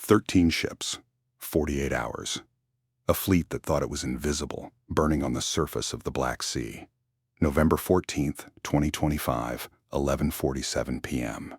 13 ships, 48 hours. A fleet that thought it was invisible, burning on the surface of the Black Sea. November 14th, 2025, 11:47 p.m.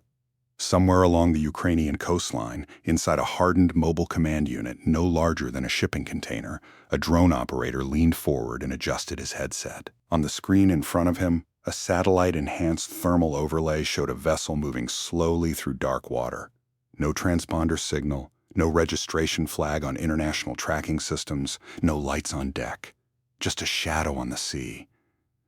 Somewhere along the Ukrainian coastline, inside a hardened mobile command unit no larger than a shipping container, a drone operator leaned forward and adjusted his headset. On the screen in front of him, a satellite-enhanced thermal overlay showed a vessel moving slowly through dark water. No transponder signal, no registration flag on international tracking systems, no lights on deck. Just a shadow on the sea.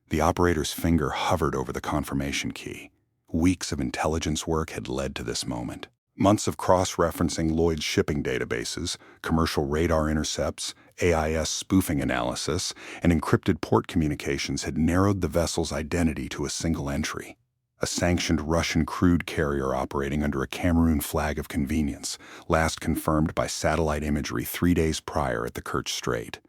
The operator's finger hovered over the confirmation key. Weeks of intelligence work had led to this moment. Months of cross-referencing Lloyd's shipping databases, commercial radar intercepts, AIS spoofing analysis, and encrypted port communications had narrowed the vessel's identity to a single entry. A sanctioned Russian crude carrier operating under a Cameroon flag of convenience, last confirmed by satellite imagery 3 days prior at the Kerch Strait.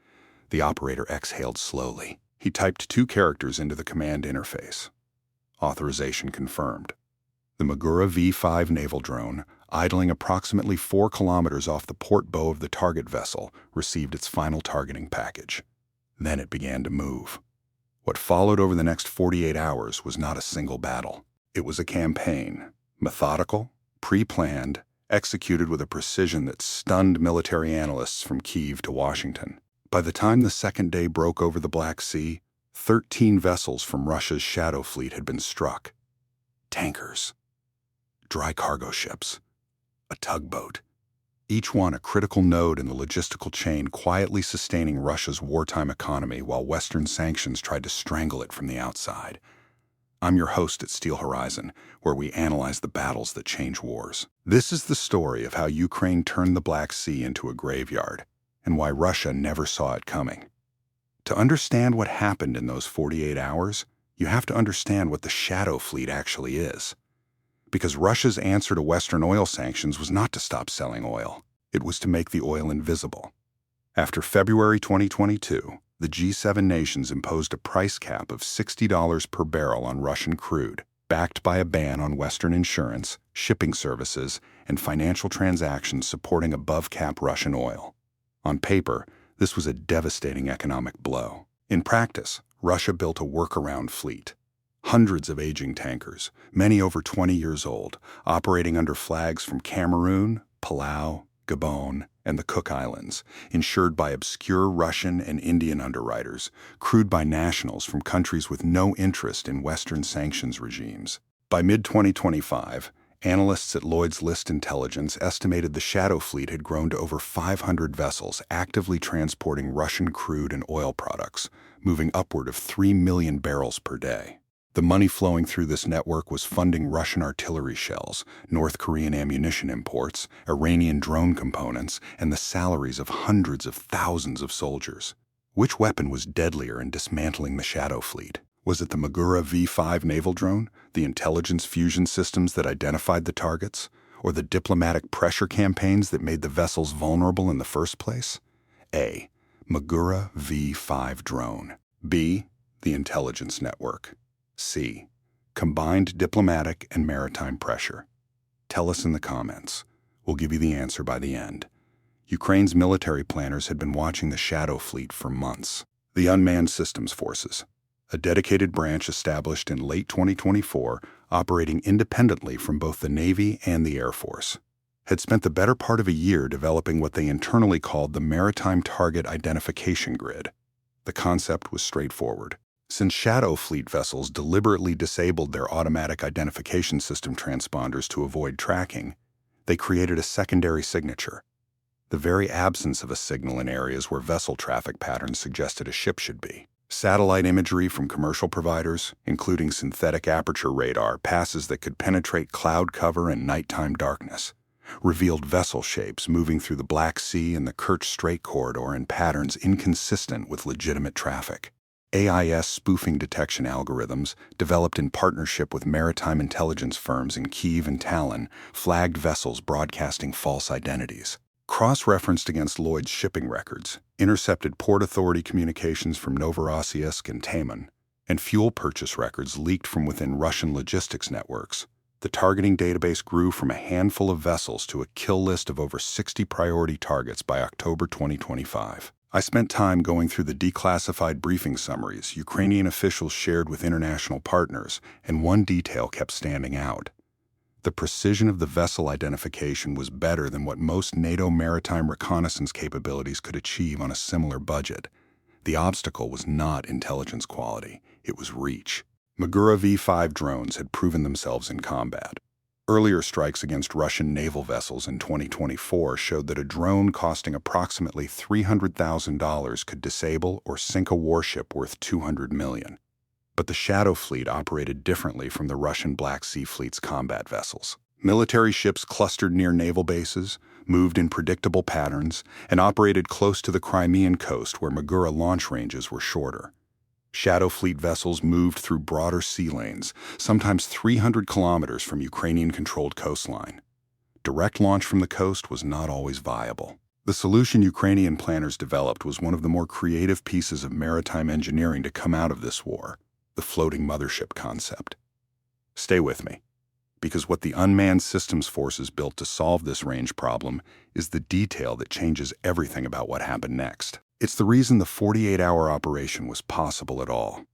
The operator exhaled slowly. He typed 2 characters into the command interface. Authorization confirmed. The Magura V5 naval drone, idling approximately 4 kilometers off the port bow of the target vessel, received its final targeting package. Then it began to move. What followed over the next 48 hours was not a single battle. It was a campaign, methodical, pre-planned, executed with a precision that stunned military analysts from Kyiv to Washington. By the time the second day broke over the Black Sea, 13 vessels from Russia's shadow fleet had been struck. Tankers, dry cargo ships, a tugboat, each one a critical node in the logistical chain quietly sustaining Russia's wartime economy while Western sanctions tried to strangle it from the outside. I'm your host at Steel Horizon, where we analyze the battles that change wars. This is the story of how Ukraine turned the Black Sea into a graveyard, and why Russia never saw it coming. To understand what happened in those 48 hours, you have to understand what the shadow fleet actually is. Because Russia's answer to Western oil sanctions was not to stop selling oil. It was to make the oil invisible. After February 2022, the G7 nations imposed a price cap of $60 per barrel on Russian crude, backed by a ban on Western insurance, shipping services, and financial transactions supporting above-cap Russian oil. On paper, this was a devastating economic blow. In practice, Russia built a workaround fleet. Hundreds of aging tankers, many over 20 years old, operating under flags from Cameroon, Palau, Gabon, and the Cook Islands, insured by obscure Russian and Indian underwriters, crewed by nationals from countries with no interest in Western sanctions regimes. By mid-2025, analysts at Lloyd's List Intelligence estimated the shadow fleet had grown to over 500 vessels actively transporting Russian crude and oil products, moving upward of 3 million barrels per day. The money flowing through this network was funding Russian artillery shells, North Korean ammunition imports, Iranian drone components, and the salaries of hundreds of thousands of soldiers. Which weapon was deadlier in dismantling the shadow fleet? Was it the Magura V5 naval drone, the intelligence fusion systems that identified the targets, or the diplomatic pressure campaigns that made the vessels vulnerable in the first place? A. Magura V5 drone. B. The intelligence network. C. Combined diplomatic and maritime pressure. Tell us in the comments. We'll give you the answer by the end. Ukraine's military planners had been watching the shadow fleet for months. The Unmanned Systems Forces, a dedicated branch established in late 2024, operating independently from both the Navy and the Air Force, had spent the better part of a year developing what they internally called the Maritime Target Identification Grid. The concept was straightforward. Since shadow fleet vessels deliberately disabled their automatic identification system transponders to avoid tracking, they created a secondary signature. The very absence of a signal in areas where vessel traffic patterns suggested a ship should be. Satellite imagery from commercial providers, including synthetic aperture radar passes that could penetrate cloud cover and nighttime darkness, revealed vessel shapes moving through the Black Sea and the Kerch Strait corridor in patterns inconsistent with legitimate traffic. AIS spoofing detection algorithms, developed in partnership with maritime intelligence firms in Kyiv and Tallinn, flagged vessels broadcasting false identities. Cross-referenced against Lloyd's shipping records, intercepted Port Authority communications from Novorossiysk and Taman, and fuel purchase records leaked from within Russian logistics networks. The targeting database grew from a handful of vessels to a kill list of over 60 priority targets by October 2025. I spent time going through the declassified briefing summaries Ukrainian officials shared with international partners, and one detail kept standing out. The precision of the vessel identification was better than what most NATO maritime reconnaissance capabilities could achieve on a similar budget. The obstacle was not intelligence quality, it was reach. Magura V5 drones had proven themselves in combat. Earlier strikes against Russian naval vessels in 2024 showed that a drone costing approximately $300,000 could disable or sink a warship worth $200 million. But the Shadow Fleet operated differently from the Russian Black Sea Fleet's combat vessels. Military ships clustered near naval bases, moved in predictable patterns, and operated close to the Crimean coast where Magura launch ranges were shorter. Shadow Fleet vessels moved through broader sea lanes, sometimes 300 kilometers from Ukrainian-controlled coastline. Direct launch from the coast was not always viable. The solution Ukrainian planners developed was one of the more creative pieces of maritime engineering to come out of this war, the floating mothership concept. Stay with me, because what the Unmanned Systems Forces built to solve this range problem is the detail that changes everything about what happened next. It's the reason the 48-hour operation was possible at all.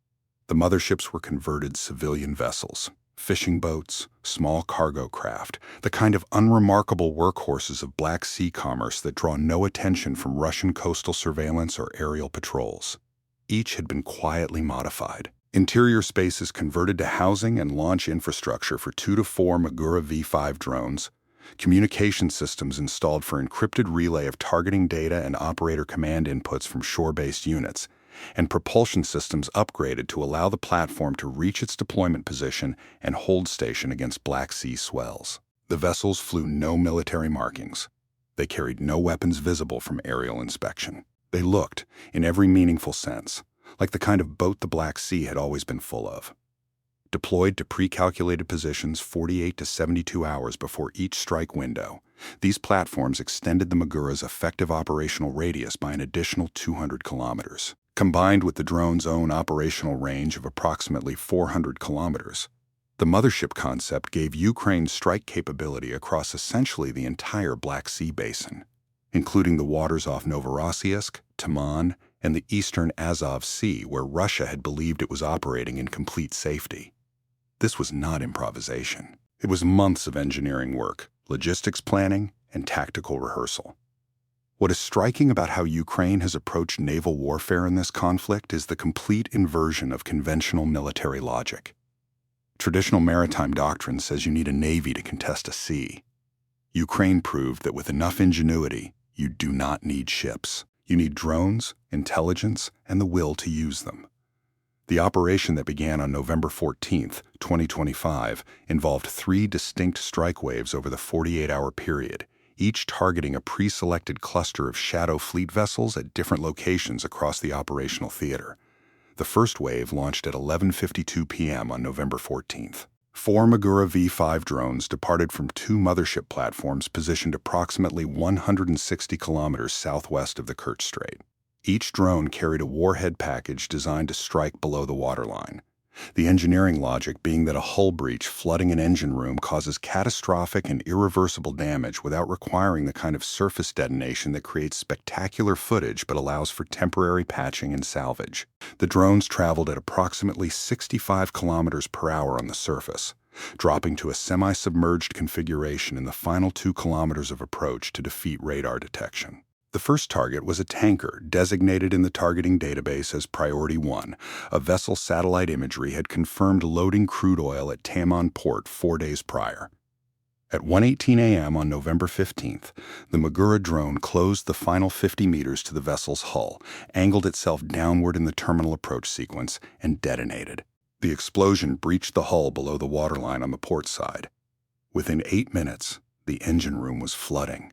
The motherships were converted civilian vessels, fishing boats, small cargo craft, the kind of unremarkable workhorses of Black Sea commerce that draw no attention from Russian coastal surveillance or aerial patrols. Each had been quietly modified. Interior spaces converted to housing and launch infrastructure for 2 to 4 Magura V5 drones, communication systems installed for encrypted relay of targeting data and operator command inputs from shore-based units, and propulsion systems upgraded to allow the platform to reach its deployment position and hold station against Black Sea swells. The vessels flew no military markings. They carried no weapons visible from aerial inspection. They looked, in every meaningful sense, like the kind of boat the Black Sea had always been full of. Deployed to pre-calculated positions 48 to 72 hours before each strike window, these platforms extended the Magura's effective operational radius by an additional 200 kilometers. Combined with the drone's own operational range of approximately 400 kilometers, the mothership concept gave Ukraine strike capability across essentially the entire Black Sea basin, including the waters off Novorossiysk, Taman, and the eastern Azov Sea where Russia had believed it was operating in complete safety. This was not improvisation. It was months of engineering work, logistics planning, and tactical rehearsal. What is striking about how Ukraine has approached naval warfare in this conflict is the complete inversion of conventional military logic. Traditional maritime doctrine says you need a navy to contest a sea. Ukraine proved that with enough ingenuity, you do not need ships. You need drones, intelligence, and the will to use them. The operation that began on November 14, 2025, involved 3 distinct strike waves over the 48-hour period, each targeting a pre-selected cluster of Shadow Fleet vessels at different locations across the operational theater. The first wave launched at 11:52 p.m. on November 14th. 4 Magura V5 drones departed from 2 mothership platforms positioned approximately 160 kilometers southwest of the Kerch Strait. Each drone carried a warhead package designed to strike below the waterline. The engineering logic being that a hull breach flooding an engine room causes catastrophic and irreversible damage without requiring the kind of surface detonation that creates spectacular footage but allows for temporary patching and salvage. The drones traveled at approximately 65 kilometers per hour on the surface, dropping to a semi-submerged configuration in the final 2 kilometers of approach to defeat radar detection. The first target was a tanker designated in the targeting database as Priority 1. A vessel satellite imagery had confirmed loading crude oil at Taman port 4 days prior. At 1:18 a.m. on November 15th, the Magura drone closed the final 50 meters to the vessel's hull, angled itself downward in the terminal approach sequence, and detonated. The explosion breached the hull below the waterline on the port side. Within 8 minutes, the engine room was flooding.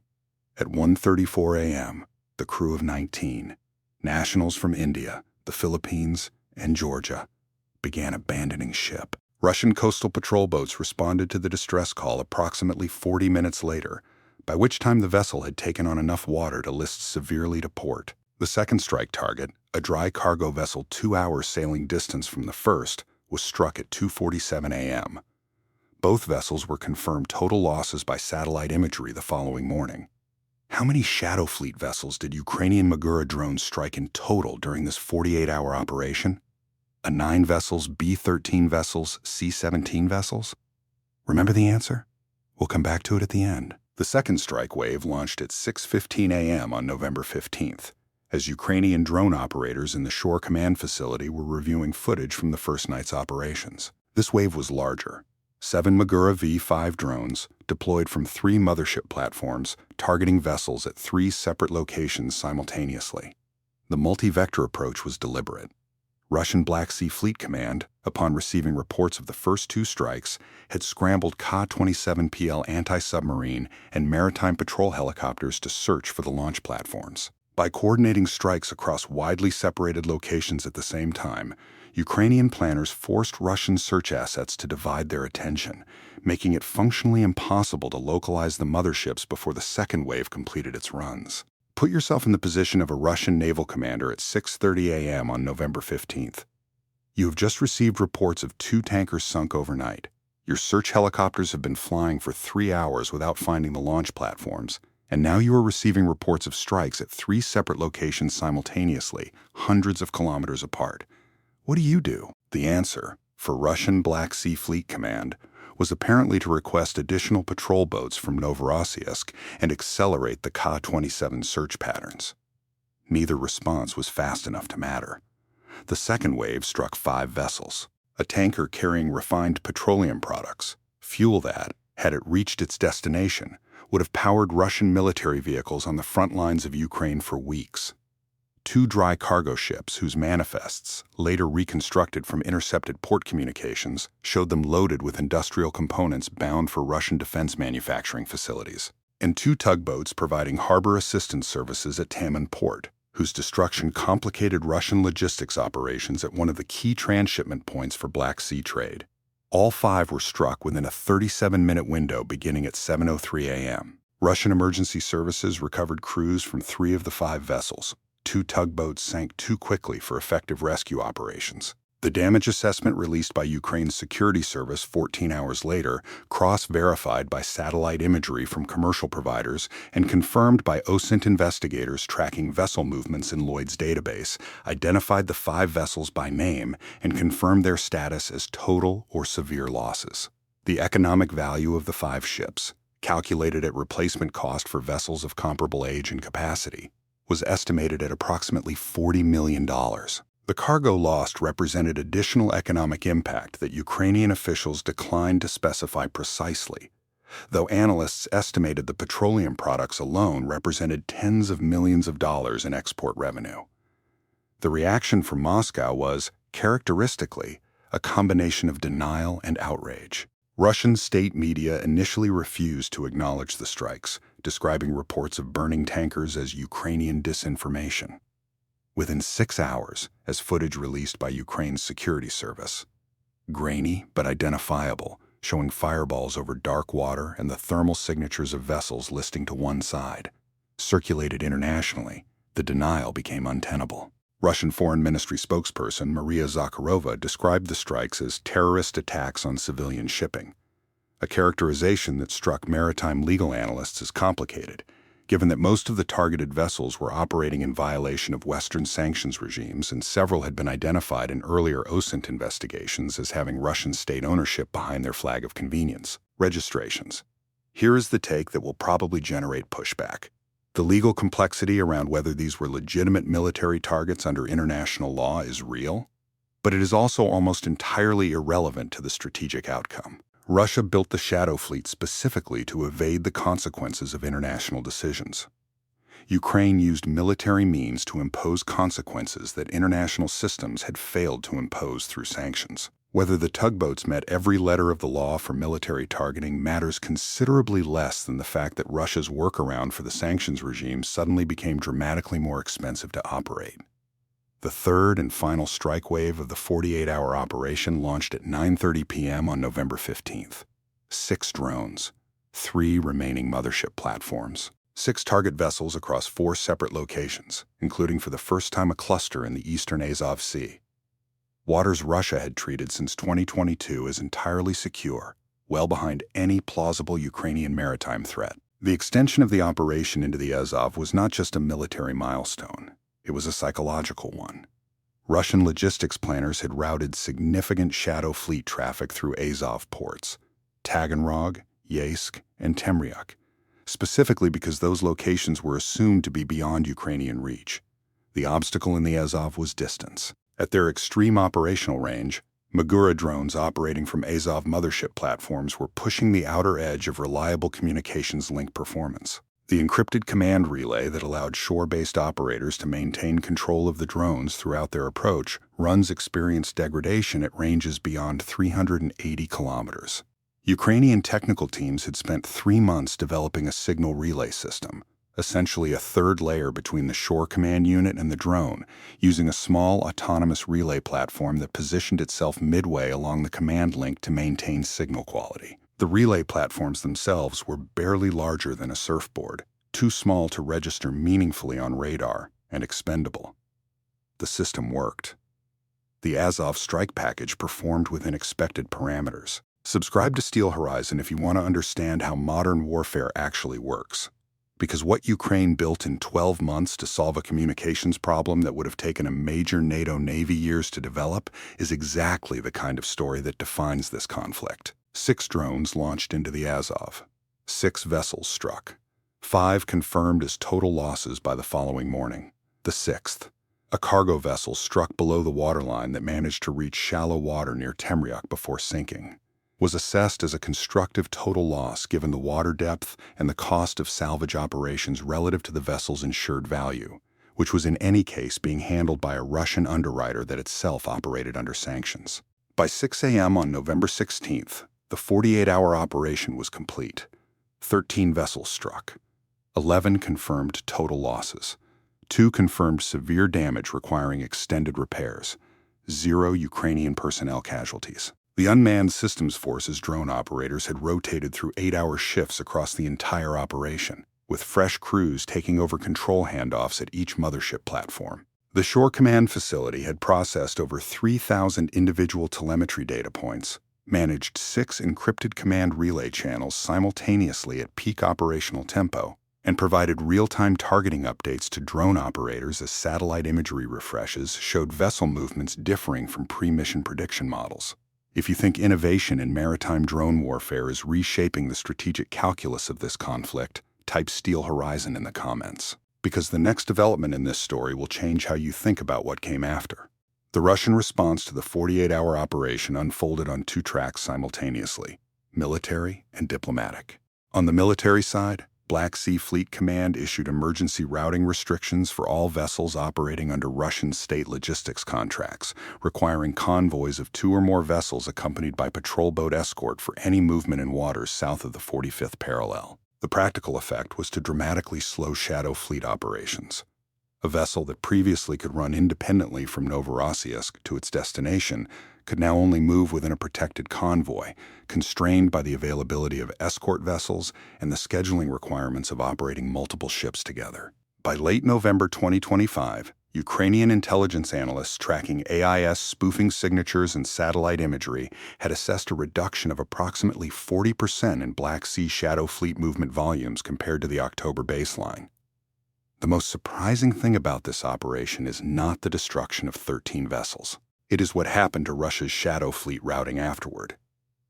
At 1:34 a.m., the crew of 19, nationals from India, the Philippines, and Georgia, began abandoning ship. Russian coastal patrol boats responded to the distress call approximately 40 minutes later, by which time the vessel had taken on enough water to list severely to port. The second strike target, a dry cargo vessel 2 hours sailing distance from the first, was struck at 2:47 a.m. Both vessels were confirmed total losses by satellite imagery the following morning. How many Shadow Fleet vessels did Ukrainian Magura drones strike in total during this 48-hour operation? A 9 vessels, B-13 vessels, C-17 vessels? Remember the answer? We'll come back to it at the end. The second strike wave launched at 6:15 a.m. on November 15th, as Ukrainian drone operators in the Shore Command Facility were reviewing footage from the first night's operations. This wave was larger. 7 Magura V5 drones deployed from 3 mothership platforms, targeting vessels at 3 separate locations simultaneously. The multi-vector approach was deliberate. Russian Black Sea Fleet Command, upon receiving reports of the first 2 strikes, had scrambled Ka-27PL anti-submarine and maritime patrol helicopters to search for the launch platforms. By coordinating strikes across widely separated locations at the same time, Ukrainian planners forced Russian search assets to divide their attention, making it functionally impossible to localize the motherships before the second wave completed its runs. Put yourself in the position of a Russian naval commander at 6:30 a.m. on November 15th. You have just received reports of 2 tankers sunk overnight. Your search helicopters have been flying for 3 hours without finding the launch platforms, and now you are receiving reports of strikes at 3 separate locations simultaneously, hundreds of kilometers apart. What do? The answer, for Russian Black Sea Fleet Command, was apparently to request additional patrol boats from Novorossiysk and accelerate the Ka-27 search patterns. Neither response was fast enough to matter. The second wave struck 5 vessels, a tanker carrying refined petroleum products, fuel that, had it reached its destination, would have powered Russian military vehicles on the front lines of Ukraine for weeks. 2 dry cargo ships whose manifests, later reconstructed from intercepted port communications, showed them loaded with industrial components bound for Russian defense manufacturing facilities, and 2 tugboats providing harbor assistance services at Taman port, whose destruction complicated Russian logistics operations at one of the key transshipment points for Black Sea trade. All 5 were struck within a 37-minute window beginning at 7:03 a.m. Russian emergency services recovered crews from 3 of the 5 vessels. 2 tugboats sank too quickly for effective rescue operations. The damage assessment released by Ukraine's security service 14 hours later, cross-verified by satellite imagery from commercial providers and confirmed by OSINT investigators tracking vessel movements in Lloyd's database, identified the 5 vessels by name and confirmed their status as total or severe losses. The economic value of the 5 ships, calculated at replacement cost for vessels of comparable age and capacity, was estimated at approximately $40 million. The cargo lost represented additional economic impact that Ukrainian officials declined to specify precisely, though analysts estimated the petroleum products alone represented tens of millions of dollars in export revenue. The reaction from Moscow was, characteristically, a combination of denial and outrage. Russian state media initially refused to acknowledge the strikes, describing reports of burning tankers as Ukrainian disinformation. Within 6 hours, as footage released by Ukraine's security service, grainy but identifiable, showing fireballs over dark water and the thermal signatures of vessels listing to one side, circulated internationally, the denial became untenable. Russian Foreign Ministry spokesperson Maria Zakharova described the strikes as terrorist attacks on civilian shipping, a characterization that struck maritime legal analysts as complicated, given that most of the targeted vessels were operating in violation of Western sanctions regimes and several had been identified in earlier OSINT investigations as having Russian state ownership behind their flag of convenience, registrations. Here is the take that will probably generate pushback. The legal complexity around whether these were legitimate military targets under international law is real, but it is also almost entirely irrelevant to the strategic outcome. Russia built the Shadow Fleet specifically to evade the consequences of international decisions. Ukraine used military means to impose consequences that international systems had failed to impose through sanctions. Whether the tugboats met every letter of the law for military targeting matters considerably less than the fact that Russia's workaround for the sanctions regime suddenly became dramatically more expensive to operate. The third and final strike wave of the 48-hour operation launched at 9:30 p.m. on November 15th. 6 drones, 3 remaining mothership platforms, 6 target vessels across 4 separate locations, including for the first time a cluster in the eastern Azov Sea. Waters Russia had treated since 2022 as entirely secure, well behind any plausible Ukrainian maritime threat. The extension of the operation into the Azov was not just a military milestone, it was a psychological one. Russian logistics planners had routed significant shadow fleet traffic through Azov ports, Taganrog, Yeysk, and Temryuk, specifically because those locations were assumed to be beyond Ukrainian reach. The obstacle in the Azov was distance. At their extreme operational range, Magura drones operating from Azov mothership platforms were pushing the outer edge of reliable communications link performance. The encrypted command relay that allowed shore-based operators to maintain control of the drones throughout their approach runs experienced degradation at ranges beyond 380 kilometers. Ukrainian technical teams had spent 3 months developing a signal relay system, essentially a third layer between the shore command unit and the drone, using a small autonomous relay platform that positioned itself midway along the command link to maintain signal quality. The relay platforms themselves were barely larger than a surfboard, too small to register meaningfully on radar, and expendable. The system worked. The Azov strike package performed within expected parameters. Subscribe to Steel Horizon if you want to understand how modern warfare actually works. Because what Ukraine built in 12 months to solve a communications problem that would have taken a major NATO Navy years to develop is exactly the kind of story that defines this conflict. 6 drones launched into the Azov. 6 vessels struck. 5 confirmed as total losses by the following morning. The 6th, a cargo vessel struck below the waterline that managed to reach shallow water near Temryuk before sinking, was assessed as a constructive total loss given the water depth and the cost of salvage operations relative to the vessel's insured value, which was in any case being handled by a Russian underwriter that itself operated under sanctions. By 6 a.m. on November 16th, the 48-hour operation was complete. 13 vessels struck. 11 confirmed total losses. 2 confirmed severe damage requiring extended repairs. 0 Ukrainian personnel casualties. The Unmanned Systems Forces drone operators had rotated through 8-hour shifts across the entire operation, with fresh crews taking over control handoffs at each mothership platform. The Shore Command facility had processed over 3,000 individual telemetry data points, managed 6 encrypted command relay channels simultaneously at peak operational tempo, and provided real-time targeting updates to drone operators as satellite imagery refreshes showed vessel movements differing from pre-mission prediction models. If you think innovation in maritime drone warfare is reshaping the strategic calculus of this conflict, type Steel Horizon in the comments, because the next development in this story will change how you think about what came after. The Russian response to the 48-hour operation unfolded on 2 tracks simultaneously: military and diplomatic. On the military side, Black Sea Fleet Command issued emergency routing restrictions for all vessels operating under Russian state logistics contracts, requiring convoys of 2 or more vessels accompanied by patrol boat escort for any movement in waters south of the 45th parallel. The practical effect was to dramatically slow shadow fleet operations. A vessel that previously could run independently from Novorossiysk to its destination could now only move within a protected convoy, constrained by the availability of escort vessels and the scheduling requirements of operating multiple ships together. By late November 2025, Ukrainian intelligence analysts tracking AIS spoofing signatures and satellite imagery had assessed a reduction of approximately 40% in Black Sea shadow fleet movement volumes compared to the October baseline. The most surprising thing about this operation is not the destruction of 13 vessels. It is what happened to Russia's shadow fleet routing afterward.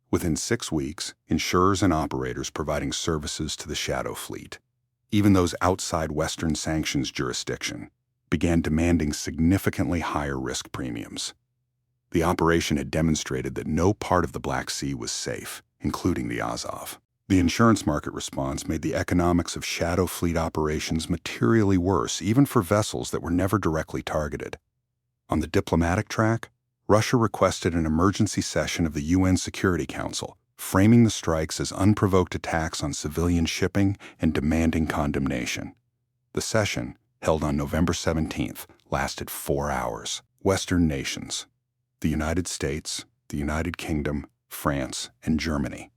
Within 6 weeks, insurers and operators providing services to the shadow fleet, even those outside Western sanctions jurisdiction, began demanding significantly higher risk premiums. The operation had demonstrated that no part of the Black Sea was safe, including the Azov. The insurance market response made the economics of shadow fleet operations materially worse, even for vessels that were never directly targeted. On the diplomatic track, Russia requested an emergency session of the UN Security Council, framing the strikes as unprovoked attacks on civilian shipping and demanding condemnation. The session, held on November 17th, lasted 4 hours. Western nations, the United States, the United Kingdom, France, and Germany,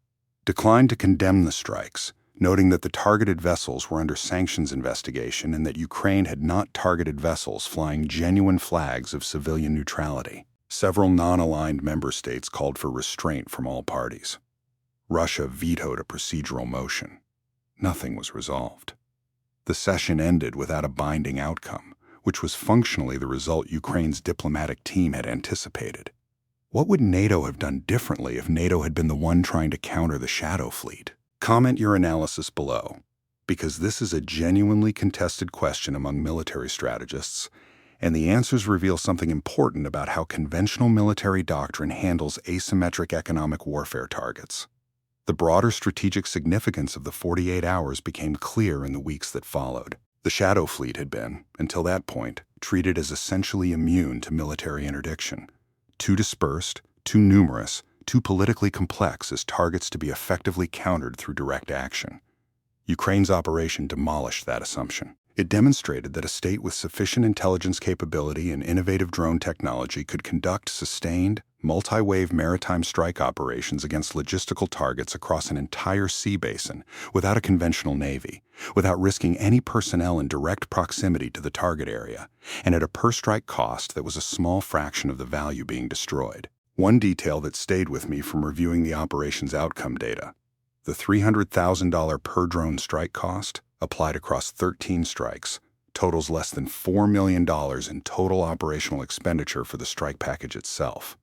declined to condemn the strikes, noting that the targeted vessels were under sanctions investigation and that Ukraine had not targeted vessels flying genuine flags of civilian neutrality. Several non-aligned member states called for restraint from all parties. Russia vetoed a procedural motion. Nothing was resolved. The session ended without a binding outcome, which was functionally the result Ukraine's diplomatic team had anticipated. What would NATO have done differently if NATO had been the one trying to counter the Shadow Fleet? Comment your analysis below, because this is a genuinely contested question among military strategists, and the answers reveal something important about how conventional military doctrine handles asymmetric economic warfare targets. The broader strategic significance of the 48 hours became clear in the weeks that followed. The Shadow Fleet had been, until that point, treated as essentially immune to military interdiction. Too dispersed, too numerous, too politically complex as targets to be effectively countered through direct action. Ukraine's operation demolished that assumption. It demonstrated that a state with sufficient intelligence capability and innovative drone technology could conduct sustained, multi-wave maritime strike operations against logistical targets across an entire sea basin without a conventional navy, without risking any personnel in direct proximity to the target area, and at a per-strike cost that was a small fraction of the value being destroyed. One detail that stayed with me from reviewing the operation's outcome data: the $300,000 per drone strike cost, applied across 13 strikes, totals less than $4 million in total operational expenditure for the strike package itself,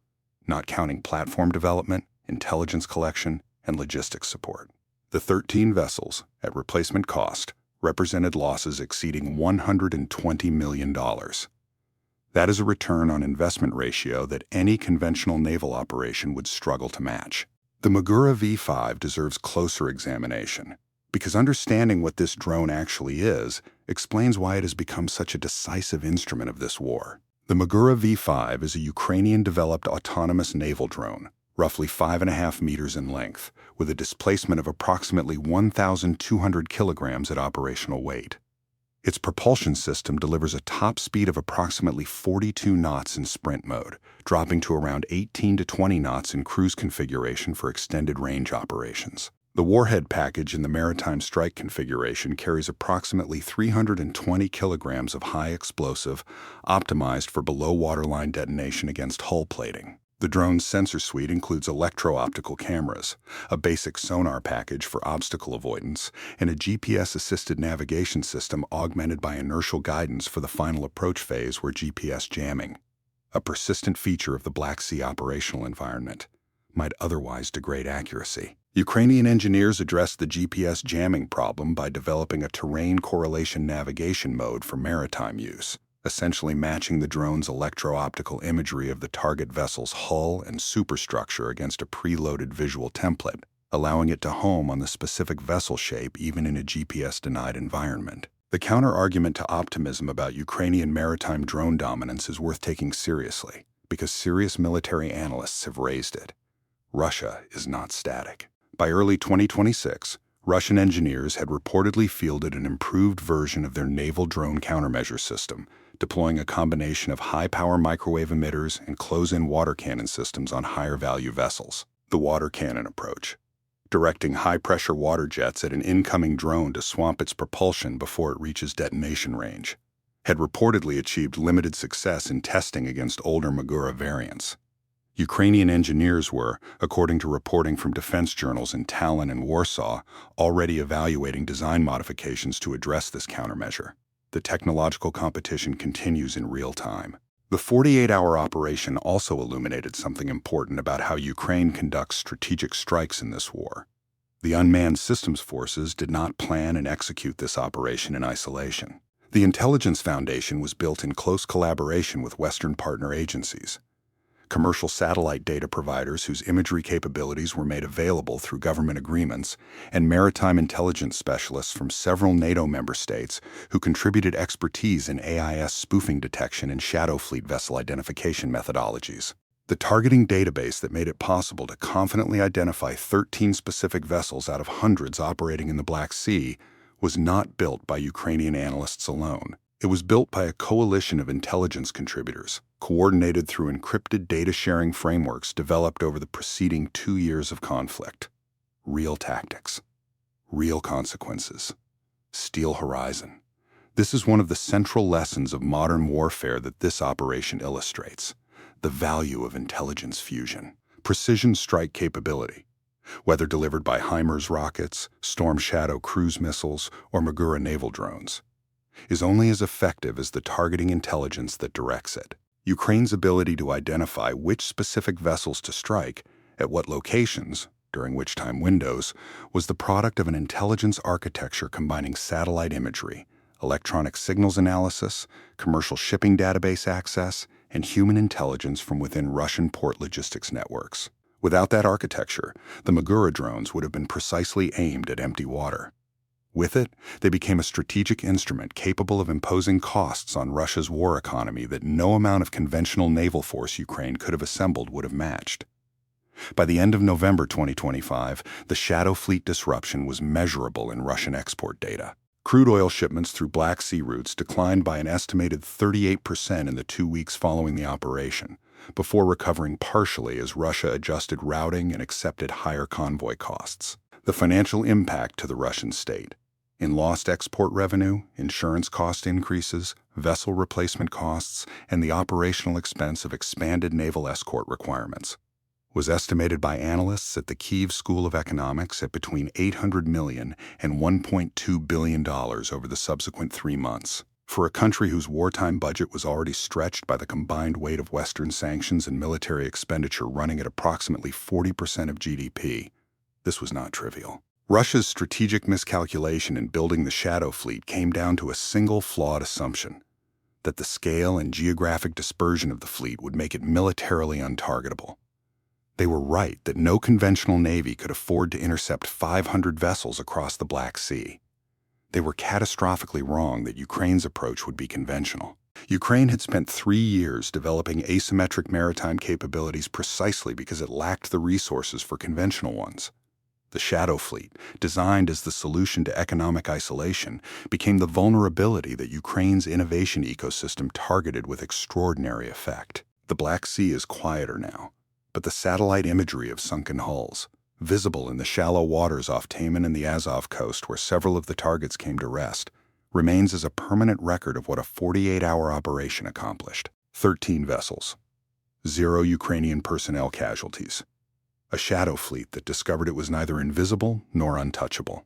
not counting platform development, intelligence collection, and logistics support. The 13 vessels, at replacement cost, represented losses exceeding $120 million. That is a return on investment ratio that any conventional naval operation would struggle to match. The Magura V5 deserves closer examination, because understanding what this drone actually is explains why it has become such a decisive instrument of this war. The Magura V5 is a Ukrainian-developed autonomous naval drone, roughly 5.5 meters in length, with a displacement of approximately 1,200 kilograms at operational weight. Its propulsion system delivers a top speed of approximately 42 knots in sprint mode, dropping to around 18 to 20 knots in cruise configuration for extended range operations. The warhead package in the maritime strike configuration carries approximately 320 kilograms of high explosive, optimized for below waterline detonation against hull plating. The drone's sensor suite includes electro-optical cameras, a basic sonar package for obstacle avoidance, and a GPS-assisted navigation system augmented by inertial guidance for the final approach phase where GPS jamming, a persistent feature of the Black Sea operational environment, might otherwise degrade accuracy. Ukrainian engineers addressed the GPS jamming problem by developing a terrain correlation navigation mode for maritime use, essentially matching the drone's electro-optical imagery of the target vessel's hull and superstructure against a preloaded visual template, allowing it to home on the specific vessel shape even in a GPS-denied environment. The counter-argument to optimism about Ukrainian maritime drone dominance is worth taking seriously, because serious military analysts have raised it. Russia is not static. By early 2026, Russian engineers had reportedly fielded an improved version of their naval drone countermeasure system, deploying a combination of high-power microwave emitters and close-in water cannon systems on higher-value vessels. The water cannon approach, directing high-pressure water jets at an incoming drone to swamp its propulsion before it reaches detonation range, had reportedly achieved limited success in testing against older Magura variants. Ukrainian engineers were, according to reporting from defense journals in Tallinn and Warsaw, already evaluating design modifications to address this countermeasure. The technological competition continues in real time. The 48-hour operation also illuminated something important about how Ukraine conducts strategic strikes in this war. The Unmanned Systems Forces did not plan and execute this operation in isolation. The intelligence foundation was built in close collaboration with Western partner agencies, commercial satellite data providers whose imagery capabilities were made available through government agreements, and maritime intelligence specialists from several NATO member states who contributed expertise in AIS spoofing detection and Shadow Fleet vessel identification methodologies. The targeting database that made it possible to confidently identify 13 specific vessels out of hundreds operating in the Black Sea was not built by Ukrainian analysts alone. It was built by a coalition of intelligence contributors, coordinated through encrypted data-sharing frameworks developed over the preceding 2 years of conflict. Real tactics. Real consequences. Steel horizon. This is one of the central lessons of modern warfare that this operation illustrates: the value of intelligence fusion. Precision strike capability. whether delivered by HIMARS rockets, Storm Shadow cruise missiles, or Magura naval drones, is only as effective as the targeting intelligence that directs it. Ukraine's ability to identify which specific vessels to strike, at what locations, during which time windows, was the product of an intelligence architecture combining satellite imagery, electronic signals analysis, commercial shipping database access, and human intelligence from within Russian port logistics networks. Without that architecture, the Magura drones would have been precisely aimed at empty water. With it, they became a strategic instrument capable of imposing costs on Russia's war economy that no amount of conventional naval force Ukraine could have assembled would have matched. By the end of November 2025, the Shadow Fleet disruption was measurable in Russian export data. Crude oil shipments through Black Sea routes declined by an estimated 38% in the 2 weeks following the operation, before recovering partially as Russia adjusted routing and accepted higher convoy costs. The financial impact to the Russian state, in lost export revenue, insurance cost increases, vessel replacement costs, and the operational expense of expanded naval escort requirements, was estimated by analysts at the Kyiv School of Economics at between $800 million and $1.2 billion over the subsequent 3 months. For a country whose wartime budget was already stretched by the combined weight of Western sanctions and military expenditure running at approximately 40% of GDP, this was not trivial. Russia's strategic miscalculation in building the Shadow Fleet came down to a single flawed assumption: that the scale and geographic dispersion of the fleet would make it militarily untargetable. They were right that no conventional navy could afford to intercept 500 vessels across the Black Sea. They were catastrophically wrong that Ukraine's approach would be conventional. Ukraine had spent 3 years developing asymmetric maritime capabilities precisely because it lacked the resources for conventional ones. The Shadow Fleet, designed as the solution to economic isolation, became the vulnerability that Ukraine's innovation ecosystem targeted with extraordinary effect. The Black Sea is quieter now, but the satellite imagery of sunken hulls, visible in the shallow waters off Taman and the Azov coast where several of the targets came to rest, remains as a permanent record of what a 48-hour operation accomplished. 13 vessels. 0 Ukrainian personnel casualties. A Shadow Fleet that discovered it was neither invisible nor untouchable.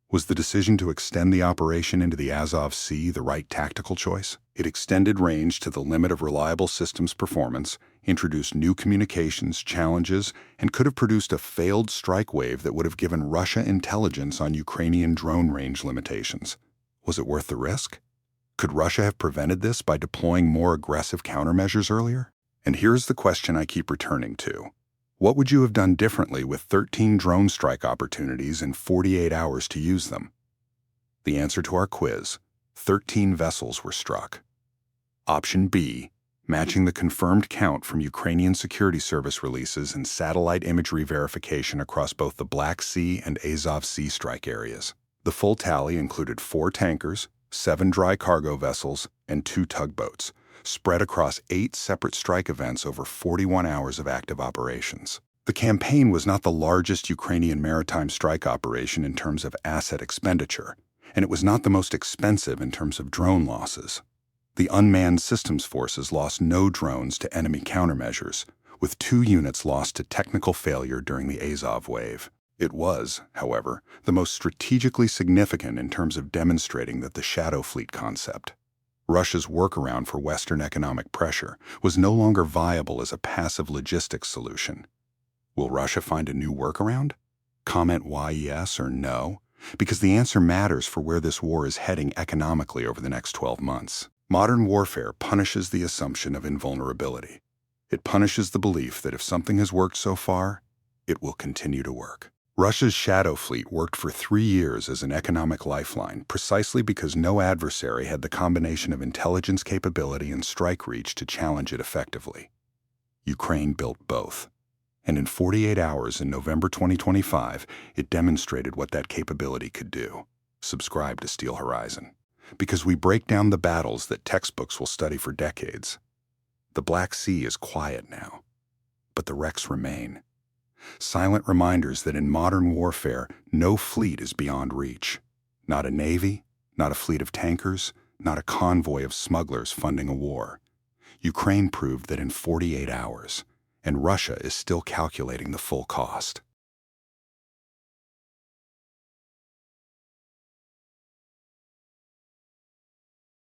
Was the decision to extend the operation into the Azov Sea the right tactical choice? It extended range to the limit of reliable systems performance, introduced new communications challenges, and could have produced a failed strike wave that would have given Russia intelligence on Ukrainian drone range limitations. Was it worth the risk? Could Russia have prevented this by deploying more aggressive countermeasures earlier? And here's the question I keep returning to. What would you have done differently with 13 drone strike opportunities in 48 hours to use them? The answer to our quiz: 13 vessels were struck. Option B, matching the confirmed count from Ukrainian Security Service releases and satellite imagery verification across both the Black Sea and Azov Sea strike areas. The full tally included 4 tankers, 7 dry cargo vessels, and 2 tugboats, spread across 8 separate strike events over 41 hours of active operations. The campaign was not the largest Ukrainian maritime strike operation in terms of asset expenditure, and it was not the most expensive in terms of drone losses. The Unmanned Systems Forces lost no drones to enemy countermeasures, with 2 units lost to technical failure during the Azov wave. It was, however, the most strategically significant in terms of demonstrating that the Shadow Fleet concept, Russia's workaround for Western economic pressure, was no longer viable as a passive logistics solution. Will Russia find a new workaround? Comment why yes or no, because the answer matters for where this war is heading economically over the next 12 months. Modern warfare punishes the assumption of invulnerability. It punishes the belief that if something has worked so far, it will continue to work. Russia's Shadow Fleet worked for 3 years as an economic lifeline precisely because no adversary had the combination of intelligence capability and strike reach to challenge it effectively. Ukraine built both, and in 48 hours in November 2025, it demonstrated what that capability could do. Subscribe to Steel Horizon, because we break down the battles that textbooks will study for decades. The Black Sea is quiet now, but the wrecks remain. Silent reminders that in modern warfare, no fleet is beyond reach. Not a navy, not a fleet of tankers, not a convoy of smugglers funding a war. Ukraine proved that in 48 hours, and Russia is still calculating the full cost.